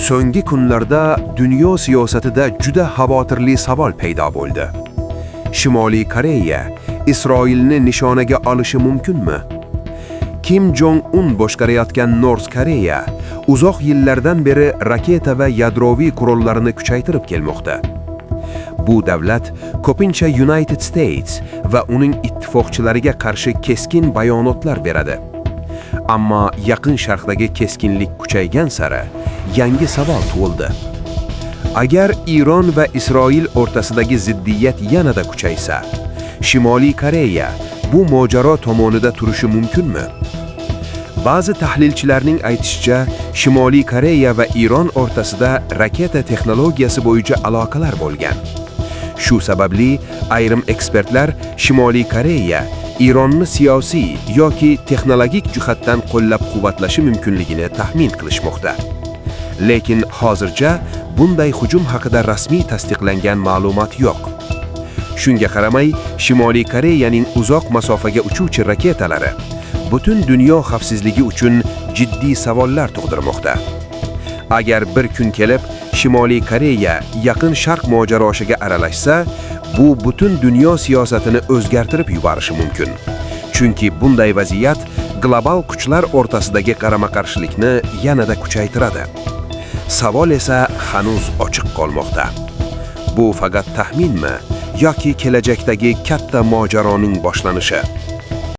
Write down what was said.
So'nggi kunlarda dunyo siyosatida juda xavotirli savol paydo bo'ldi. Shimoliy Koreya Isroilni nishonaga olishi mumkinmi? Kim Jong-un boshqarayotgan North Koreya uzoq yillardan beri raketa va yadroviy qurollarini kuchaytirib kelmoqda. Bu davlat ko'pincha United States va uning ittifoqchilariga qarshi keskin bayonotlar beradi. Ammo Yaqin Sharqdagi keskinlik kuchaygan sari yangi savol tug'ildi. Agar Iron va Isroil o'rtasidagi ziddiyat yanada kuchaysa, Shimoliy Koreya bu mojaro tomonida turishi mumkinmi? Ba'zi tahlilchilarning aytishicha, Shimoliy Koreya va Iron o'rtasida raketa texnologiyasi bo'yicha aloqalar bo'lgan. Shu sababli ayrim ekspertlar Shimoliy Koreya Ironni siyosiy yoki texnologik jihatdan qo'llab-quvvatlashi mumkinligini taxmin qilishmoqda. Lekin hozircha bunday hujum haqida rasmiy tasdiqlangan ma'lumot yo'q. Shunga qaramay, Shimoliy Koreyaning uzoq masofaga uchuvchi raketalari butun dunyo xavfsizligi uchun jiddiy savollar tug'dirmoqda. Agar bir kun kelib Shimoliy Koreya Yaqin Sharq mojarosiga aralashsa, bu butun dunyo siyosatini o'zgartirib yuborishi mumkin. Chunki bunday vaziyat global kuchlar o'rtasidagi qarama-qarshilikni yanada kuchaytiradi. Savol esa hanuz ochiq qolmoqda. Bu faqat taxminmi yoki kelajakdagi katta mojaroning boshlanishi?